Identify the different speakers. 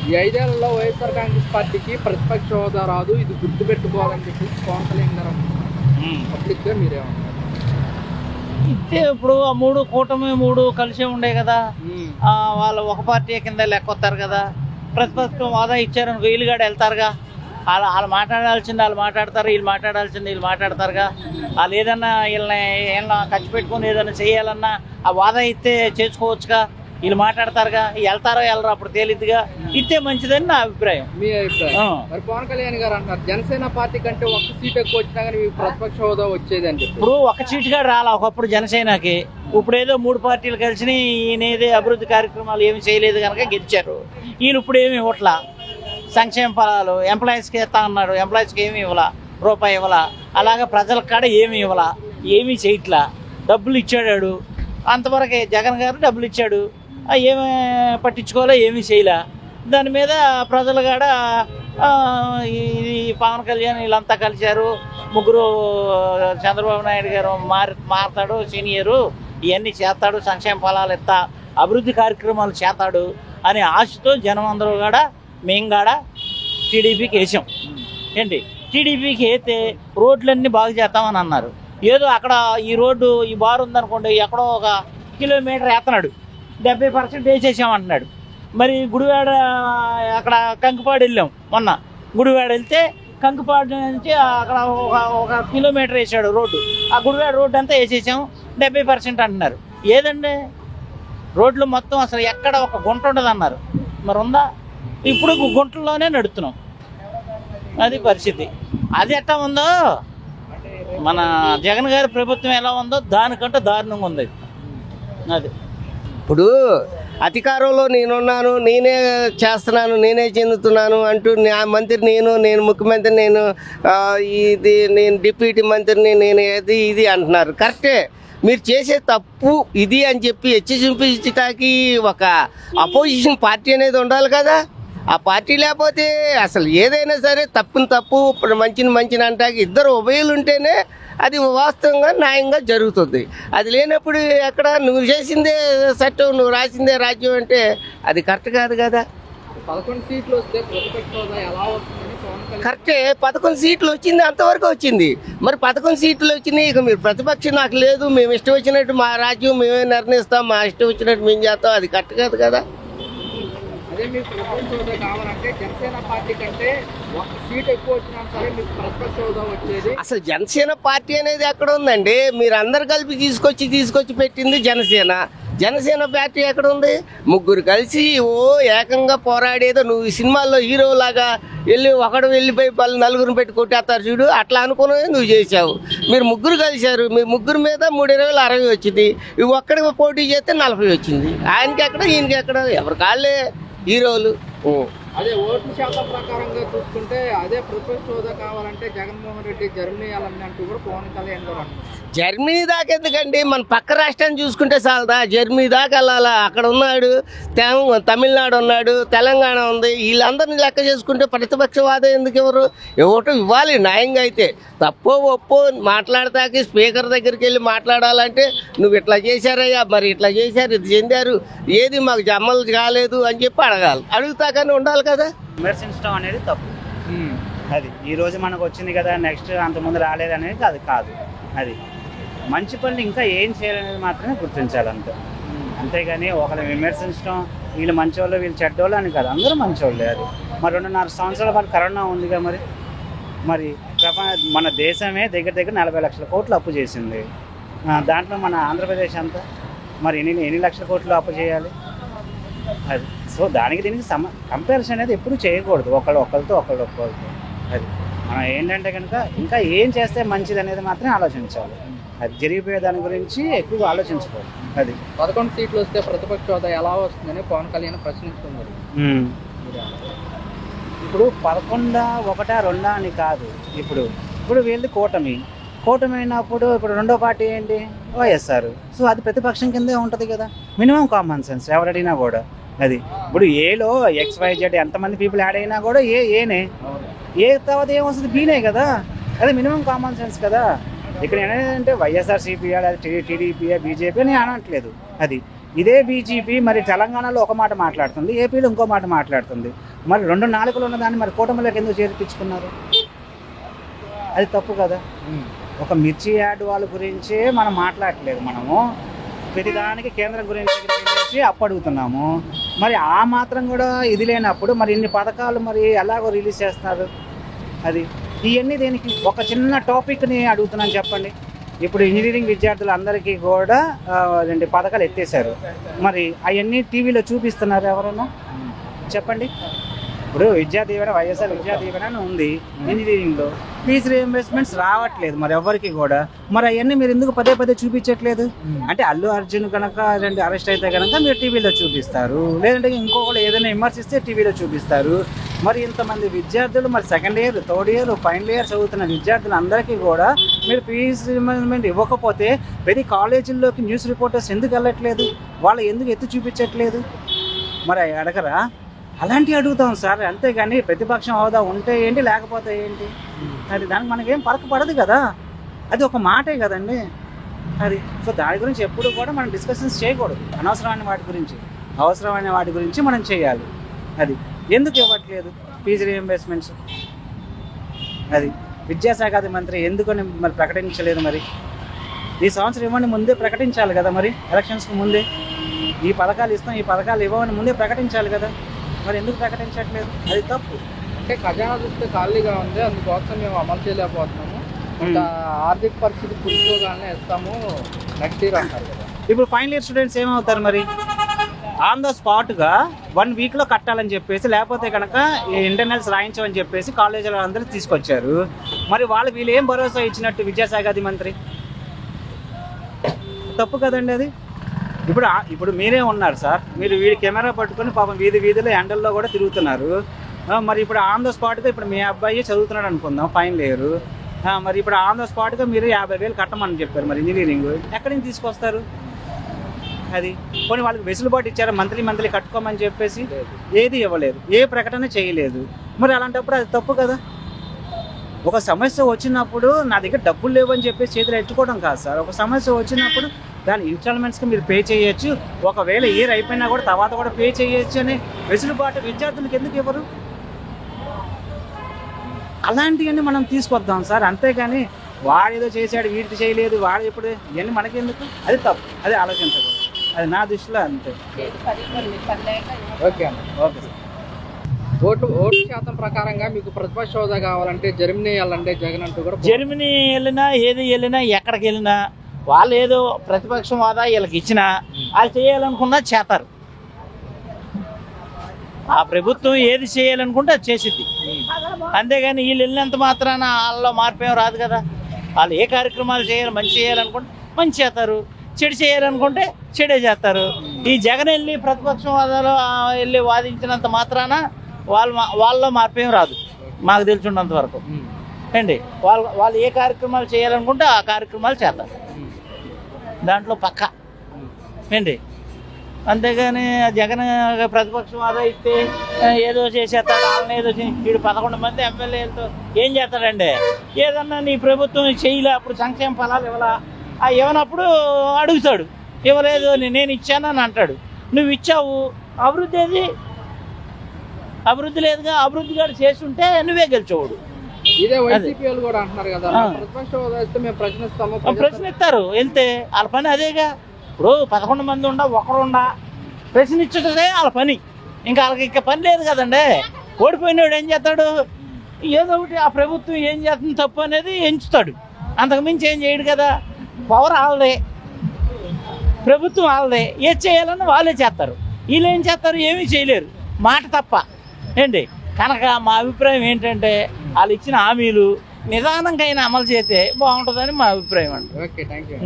Speaker 1: ఈ 5 ఏళ్లలో వైఎస్ఆర్ కాంగ్రెస్ పార్టీకి ప్రతిపక్ష హోదా రాదు, ఇది గుర్తుపెట్టుకోవాలని చెప్పేసి పవన్ కళ్యాణ్ గారు అప్పుడు మీరేమన్నారు?
Speaker 2: ఇస్తే ఇప్పుడు ఆ 3 కూటమి 3 కలిసే ఉండే కదా, వాళ్ళు ఒక పార్టీ కింద లెక్కొస్తారు కదా. ప్రతిపక్షం హోదా ఇచ్చారని వీలుగాడు వెళ్తారుగా, వాళ్ళు మాట్లాడాల్సింది వాళ్ళు మాట్లాడతారు, వీళ్ళు మాట్లాడాల్సింది వీళ్ళు మాట్లాడతారుగా. వాళ్ళు ఏదన్నా వీళ్ళని ఖర్చు పెట్టుకుని ఏదైనా చేయాలన్నా ఆ వాదా ఇస్తే చేసుకోవచ్చుగా. వీళ్ళు మాట్లాడతారుగా, వెళ్తారో వెళ్ళరు అప్పుడు తేలిద్దిగా. ఇస్తే మంచిదని నా అభిప్రాయం.
Speaker 1: మీ అభిప్రాయం? మరి పవన్ కళ్యాణ్ గారు అంటారు జనసేన పార్టీ కంటే 1 సీట్ ఎక్కువ వచ్చినా కానీ మీకు ప్రతిపక్ష హోదా వచ్చేది అని చెప్పి.
Speaker 2: ఇప్పుడు 1 సీటుగా రాలా ఒకప్పుడు జనసేనకి. ఇప్పుడు ఏదో 3 పార్టీలు కలిసి ఈయనేదే అభివృద్ధి కార్యక్రమాలు ఏమి చేయలేదు కనుక గెలిచారు. ఈయన ఇప్పుడు ఏమి ఇవ్వట్లా, సంక్షేమ ఫలాలు ఎంప్లాయీస్కి ఇస్తా అన్నాడు, ఎంప్లాయీస్కి ఏమి ఇవ్వాల, రూపాయి ఇవ్వాల. అలాగే ప్రజల కాడ ఏమి ఇవ్వాల, ఏమీ చేయట్లా. డబ్బులు ఇచ్చాడు అంతవరకే. జగన్ గారు డబ్బులు ఇచ్చాడు, ఏమి పట్టించుకోవాలో ఏమీ చేయలే. దాని మీద ప్రజలు కాడ ఇది పవన్ కళ్యాణ్ వీళ్ళంతా కలిశారు, ముగ్గురు చంద్రబాబు నాయుడు గారు మారతాడు, సీనియరు ఇవన్నీ చేస్తాడు, సంక్షేమ ఫలాలు ఇస్తా, అభివృద్ధి కార్యక్రమాలు చేస్తాడు అనే ఆశతో జనం అందరూ కూడా మేము కూడా టీడీపీకి వేసాం. ఏంటి టీడీపీకి వేస్తే రోడ్లన్నీ బాగు చేస్తామని అన్నారు. ఏదో అక్కడ ఈ రోడ్డు ఈ బారు ఉందనుకోండి, ఎక్కడో 1 కిలోమీటర్ వేస్తున్నాడు, 70% వేసేసామంటున్నాడు. మరి గుడివాడ అక్కడ కంకిపాడు వెళ్ళాం మొన్న. గుడివాడ వెళ్తే కంకిపాడు నుంచి అక్కడ 1 కిలోమీటర్ వేసాడు రోడ్డు. ఆ గుడివాడ రోడ్డు అంతా వేసేసాం, 70% అంటున్నారు. ఏదండి రోడ్లు మొత్తం అసలు ఎక్కడ ఒక గుంట ఉండదు అన్నారు. మరి ఉందా? ఇప్పుడు గుంటల్లోనే నడుస్తున్నాం. అది పరిస్థితి. అది ఎట్లా ఉందో మన జగన్ గారి ప్రభుత్వం ఎలా ఉందో దానికంటే దారుణంగా ఉంది అది.
Speaker 3: ఇప్పుడు అధికారంలో నేనున్నాను, నేనే చేస్తున్నాను, నేనే చెందుతున్నాను అంటూ మంత్రి నేను ముఖ్యమంత్రి నేను డిప్యూటీ మంత్రిని, నేను ఇది అంటున్నారు. కరెక్టే, మీరు చేసే తప్పు ఇది అని చెప్పి ఎత్తి చూపించటానికి ఒక అపోజిషన్ పార్టీ అనేది ఉండాలి కదా. ఆ పార్టీ లేకపోతే అసలు ఏదైనా సరే తప్పు మంచిని అంటాకి ఇద్దరు ఉభయలు ఉంటేనే అది వాస్తవంగా న్యాయంగా జరుగుతుంది. అది లేనప్పుడు ఎక్కడ నువ్వు చేసిందే చట్టం, నువ్వు రాసిందే రాజ్యం అంటే అది కరెక్ట్ కాదు కదా.
Speaker 1: 11 సీట్లు వస్తే ప్రతిపక్ష హోదా ఎలా వస్తుందని పవన్ కళ్యాణ్
Speaker 3: కరెక్టే, 11 సీట్లు వచ్చింది, అంతవరకు వచ్చింది. మరి 11 సీట్లు వచ్చినాయి, ఇక మీరు ప్రతిపక్షం నాకు లేదు, మేము ఇష్టం వచ్చినట్టు మా రాజ్యం మేమే నిర్ణయిస్తాం, మా ఇష్టం వచ్చినట్టు మేము చేస్తాం, అది కరెక్ట్ కాదు కదా.
Speaker 1: అదే మీకు ప్రతిపక్ష హోదా కావాలంటే జనసేన పార్టీ కంటే 1 సీట్ ఎక్కువ వచ్చినా సరే మీకు ప్రతిపక్ష హోదా వచ్చేది.
Speaker 3: అసలు జనసేన పార్టీ అనేది ఎక్కడ ఉందండి? మీరు అందరు కలిపి తీసుకొచ్చి పెట్టింది జనసేన పార్టీ ఎక్కడ ఉంది? ముగ్గురు కలిసి ఏకంగా పోరాడేదో నువ్వు ఈ సినిమాల్లో హీరోలాగా వెళ్ళిపోయి వాళ్ళు నలుగురిని పెట్టి కొట్టేస్తారు చూడు, అట్లా అనుకునే నువ్వు చేసావు. మీరు ముగ్గురు కలిశారు, మీ ముగ్గురు మీద 3-20 60 వచ్చింది. ఇవి ఒక్కడికి పోటీ చేస్తే 40 వచ్చింది. ఆయనకి ఎక్కడ ఈయనకి ఎక్కడ, ఎవరి కాళ్ళే హీరోలు.
Speaker 1: అదే ఓట్ల శాతం ప్రకారంగా చూసుకుంటే అదే ప్రతిపక్ష హోదా కావాలంటే జగన్మోహన్ రెడ్డి జర్మనీ వెళ్ళాలని అంటూ కూడా పవన్ కళ్యాణ్ గారు అంటున్నారు.
Speaker 3: జర్మనీ దాకా ఎందుకండి, మన పక్క రాష్ట్రాన్ని చూసుకుంటే చాలదా? జర్మనీ దాకా వెళ్ళాలా? అక్కడ ఉన్నాడు, తమిళనాడు ఉన్నాడు, తెలంగాణ ఉంది, వీళ్ళందరినీ లెక్క చేసుకుంటే ప్రతిపక్షవాదం ఎందుకు ఎవరు ఇవ్వటం ఇవ్వాలి న్యాయంగా. అయితే తప్పో ఒప్పో మాట్లాడతాకి స్పీకర్ దగ్గరికి వెళ్ళి మాట్లాడాలంటే నువ్వు ఇట్లా చేశారయ్యా, మరి ఇట్లా చేశారు, ఇది చెందారు, ఏది మాకు జమ్మలు కాలేదు అని చెప్పి అడగాలి. అడుగుతా కానీ ఉండాలి కదా.
Speaker 2: విమర్శించడం అనేది తప్పు. అది ఈరోజు మనకు వచ్చింది కదా, నెక్స్ట్ అంతకుముందు రాలేదు అనేది అది కాదు. అది మంచి పనులు ఇంకా ఏం చేయాలనేది మాత్రమే గుర్తించాలి అంతే. అంతేగాని ఒకరు విమర్శించడం వీళ్ళు మంచోళ్ళు వీళ్ళు చెడ్డోళ్ళు అని కాదు, అందరూ మంచోళ్ళే. అది మరి 2.5 సంవత్సరాల పాటు కరోనా ఉందిగా, మరి మన దేశమే దగ్గర 40 లక్షల కోట్లు అప్పు చేసింది. దాంట్లో మన ఆంధ్రప్రదేశ్ అంతా మరి ఎన్ని లక్షల కోట్లు అప్పు చేయాలి? అది సో దానికి దీనికి కంపారిజన్ అనేది ఎప్పుడు చేయకూడదు, ఒకళ్ళతో. అది మనం ఏంటంటే కనుక ఇంకా ఏం చేస్తే మంచిది అనేది మాత్రమే ఆలోచించాలి. అది జరిగిపోయే దాని గురించి ఎక్కువగా ఆలోచించకూడదు. అది
Speaker 1: 11 సీట్లు వస్తే ప్రతిపక్ష హోదా ఎలా వస్తుందని పవన్ కళ్యాణ్ ప్రశ్నిస్తున్నారు.
Speaker 2: ఇప్పుడు 11, 1, 2 అని కాదు. ఇప్పుడు వీళ్ళది కూటమి అయినప్పుడు ఇప్పుడు రెండో పార్టీ ఏంటి? వైఎస్ఆర్. సో అది ప్రతిపక్షం కిందే ఉంటుంది కదా. మినిమం కామన్ సెన్స్ ఎవరడినా కూడా. అది ఇప్పుడు ఏలో XYZ ఎంతమంది పీపుల్ యాడ్ అయినా కూడా ఏనే, ఏ తర్వాత ఏమొస్తుంది? బీనే కదా. అది మినిమం కామన్ సెన్స్ కదా. ఇక్కడ ఏంటంటే వైఎస్ఆర్సీపీ టీడీపీ బీజేపీ అని అనట్లేదు. అది ఇదే బీజేపీ మరి తెలంగాణలో ఒక మాట మాట్లాడుతుంది, ఏపీలో ఇంకో మాట మాట్లాడుతుంది.
Speaker 4: మరి 2 నాలుకలు ఉన్నదాన్ని మరి కూటమిలోకి ఎందుకు చేర్పించుకున్నారు? అది తప్పు కదా. ఒక మిర్చి యాడ్ వాళ్ళ గురించే మనం మాట్లాడట్లేదు, మనము ప్రతిదానికి కేంద్రం గురించి వెళ్ళేసి అప్పు అడుగుతున్నాము. మరి ఆ మాత్రం కూడా ఇది లేనప్పుడు మరి ఇన్ని పథకాలు మరి ఎలాగో రిలీజ్ చేస్తున్నారు? అది ఇవన్నీ దేనికి? ఒక చిన్న టాపిక్ని అడుగుతున్నాను చెప్పండి. ఇప్పుడు ఇంజనీరింగ్ విద్యార్థులందరికీ కూడా 2 పథకాలు ఎత్తేసారు. మరి అవన్నీ టీవీలో చూపిస్తున్నారు ఎవరైనా? చెప్పండి. ఇప్పుడు విద్యా దీవెన, వైఎస్ఆర్ విద్యా దీవెన అని ఉంది ఇంజనీరింగ్లో, ఫీజు రీఎంబర్స్మెంట్స్ రావట్లేదు మరి ఎవరికి కూడా. మరి అవన్నీ మీరు ఎందుకు పదే చూపించట్లేదు? అంటే అల్లు అర్జున్ కనుక అరెస్ట్ అయితే కనుక మీరు టీవీలో చూపిస్తారు, లేదంటే ఇంకొకళ్ళు ఏదైనా విమర్శిస్తే టీవీలో చూపిస్తారు. మరి ఇంతమంది విద్యార్థులు మరి 2nd year, 3rd year, final year చదువుతున్న విద్యార్థులందరికీ కూడా మీరు ఫీజు రీఎంబర్స్మెంట్ ఇవ్వకపోతే ప్రతి కాలేజీల్లోకి న్యూస్ రిపోర్టర్స్ ఎందుకు వెళ్ళట్లేదు? వాళ్ళు ఎందుకు ఎత్తి చూపించట్లేదు? మరి అడగరా? అలాంటివి అడుగుతాం సార్, అంతేగాని ప్రతిపక్షం హోదా ఉంటే ఏంటి లేకపోతే ఏంటి, అది దానికి మనకేం ఫరక పడదు కదా. అది ఒక మాటే కదండి అది. సో దాని గురించి ఎప్పుడు కూడా మనం డిస్కషన్స్ చేయకూడదు. అనవసరమైన వాటి గురించి, అవసరమైన వాటి గురించి మనం చేయాలి. అది ఎందుకు ఇవ్వట్లేదు ఫీజు రీఎంబర్స్మెంట్స్? అది విద్యాశాఖ మంత్రి ఎందుకని మరి ప్రకటించలేదు? మరి ఈ సంవత్సరం ఇవ్వని ముందే ప్రకటించాలి కదా, మరి ఎలక్షన్స్కి ముందే ఈ పథకాలు ఇస్తాం, ఈ పథకాలు ఇవ్వమని ముందే ప్రకటించాలి కదా. మరి ఎందుకు ప్రకటించట్లేదు? అది తప్పు.
Speaker 1: అంటే ఖజానా చూస్తే ఖాళీగా ఉంది, అందుకోసం మేము అమలు చేయలేకపోతున్నాము, ఆర్థిక పరిస్థితి పుంజుకోగానే ఇస్తాము నెక్స్ట్ ఇయర్ అంటారు కదా.
Speaker 4: ఇప్పుడు ఫైనల్ ఇయర్ స్టూడెంట్స్ ఏమవుతారు? మరి ఆన్ ద స్పాట్గా 1 వీక్లో కట్టాలని చెప్పేసి, లేకపోతే కనుక ఇంటర్నల్స్ రాయించమని చెప్పేసి కాలేజీలో అందరూ తీసుకొచ్చారు. మరి వీళ్ళు ఏం భరోసా ఇచ్చినట్టు విద్యాశాఖ మంత్రి? తప్పు కదండి అది. ఇప్పుడు మీరే ఉన్నారు సార్, మీరు వీడి కెమెరా పట్టుకొని పాపం వీధిలో ఎండల్లో కూడా తిరుగుతున్నారు. మరి ఇప్పుడు ఆన్ ద స్పాట్గా ఇప్పుడు మీ అబ్బాయి చదువుతున్నాడు అనుకుందాం ఫైనల్ ఇయర్, మరి ఇప్పుడు ఆన్ ద స్పాట్గా మీరు 50,000 కట్టమని చెప్పారు. మరి ఇంజనీరింగ్ ఎక్కడి నుంచి తీసుకొస్తారు? అది కొన్ని వాళ్ళకి వెసులుబాటు ఇచ్చారు, మంత్లీ కట్టుకోమని చెప్పేసి ఏది ఇవ్వలేదు, ఏ ప్రకటన చేయలేదు. మరి అలాంటప్పుడు అది తప్పు కదా. ఒక సమస్య వచ్చినప్పుడు నా దగ్గర డబ్బులు లేవని చెప్పేసి చేతులు ఎత్తుకోవడం కాదు సార్. ఒక సమస్య వచ్చినప్పుడు దాని ఇన్స్టాల్మెంట్స్కి మీరు పే చేయొచ్చు, ఒకవేళ ఇయర్ అయిపోయినా కూడా తర్వాత కూడా పే చేయొచ్చు అని వెసులుబాటు విద్యార్థులకు ఎందుకు ఇవ్వరు? అలాంటివన్నీ మనం తీసుకొద్దాం సార్, అంతేగాని వాడేదో చేశాడు వీడికి చేయలేదు, వాడు ఎప్పుడు, ఇవన్నీ మనకెందుకు? అది తప్పు, అది ఆలోచించకూడదు. అది నా దృష్టిలో అంతే.
Speaker 1: ఓకే అన్న, ఓకే సార్. ఓటు శాతం ప్రకారంగా మీకు ప్రతిపక్ష హోదా కావాలంటే జర్మనీ వెళ్ళండి జగన్ అంటూ కూడా.
Speaker 2: జర్మనీ వెళ్ళినా ఏది వెళ్ళినా ఎక్కడికి వెళ్ళినా వాళ్ళు ఏదో ప్రతిపక్షం హోదా వీళ్ళకి ఇచ్చినా వాళ్ళు చేయాలనుకున్నా చేస్తారు. ఆ ప్రభుత్వం ఏది చేయాలనుకుంటే అది చేసిద్ది, అంతేగాని వీళ్ళు వెళ్ళినంత మాత్రాన వాళ్ళలో మార్పేం రాదు కదా. వాళ్ళు ఏ కార్యక్రమాలు చేయాలి, మంచి చేయాలనుకుంటే మంచి చేస్తారు, చెడు చేయాలనుకుంటే చెడే చేస్తారు. ఈ జగన్ వెళ్ళి ప్రతిపక్షం హోదాలో వెళ్ళి వాదించినంత మాత్రాన వాళ్ళలో మార్పేం రాదు మాకు తెలిసినంత వరకు అండి. వాళ్ళు ఏ కార్యక్రమాలు చేయాలనుకుంటే ఆ కార్యక్రమాలు చేస్తారు, దాంట్లో పక్క ఏంటి. అంతేగాని జగన్ ప్రతిపక్షం హోదా ఇస్తే ఏదో చేసేస్తాడు, వాళ్ళని ఏదో వీడు 11 మంది ఎమ్మెల్యేలతో ఏం చేస్తాడండి? ఏదన్నా నీ ప్రభుత్వం చేయలే, అప్పుడు సంక్షేమ ఫలాలు ఇవ్వాలా, ఆ ఇవ్వనప్పుడు అడుగుతాడు, ఇవ్వలేదు నేను ఇచ్చానని అంటాడు. నువ్వు ఇచ్చావు, అభివృద్ధి ఏది? అభివృద్ధి లేదుగా. అభివృద్ధి గారు చేస్తుంటే నువ్వే గెలిచేవాడు.
Speaker 1: ఇదే వైసీపీ వాళ్ళు కూడా అంటున్నారు కదా, ప్రతిపక్ష హోదా ఇస్తే మేము ప్రశ్నిస్తాము.
Speaker 2: ప్రశ్నిస్తారు, వెళ్తే వాళ్ళ పని అదేగా. ఇప్పుడు 11 మంది ఒకరుండా ప్రశ్నించటదే వాళ్ళ పని, ఇంకా వాళ్ళకి ఇంకా పని లేదు కదండి. ఓడిపోయినాడు ఏం చేస్తాడు? ఏదో ఒకటి ఆ ప్రభుత్వం ఏం చేస్తుంది తప్పు అనేది ఎంచుతాడు, అంతకుమించి ఏం చేయడు కదా. పవర్ వాళ్ళదే, ప్రభుత్వం వాళ్ళదే, ఏది చేయాలన్నా వాళ్ళే చేస్తారు. వీళ్ళు ఏం చేస్తారు? ఏమీ చేయలేరు, మాట తప్ప ఏంటి. కనుక మా అభిప్రాయం ఏంటంటే వాళ్ళు ఇచ్చిన హామీలు నిదానంగా అయినా అమలు చేస్తే బాగుంటుందని మా అభిప్రాయం అండి.
Speaker 1: Okay, thank you.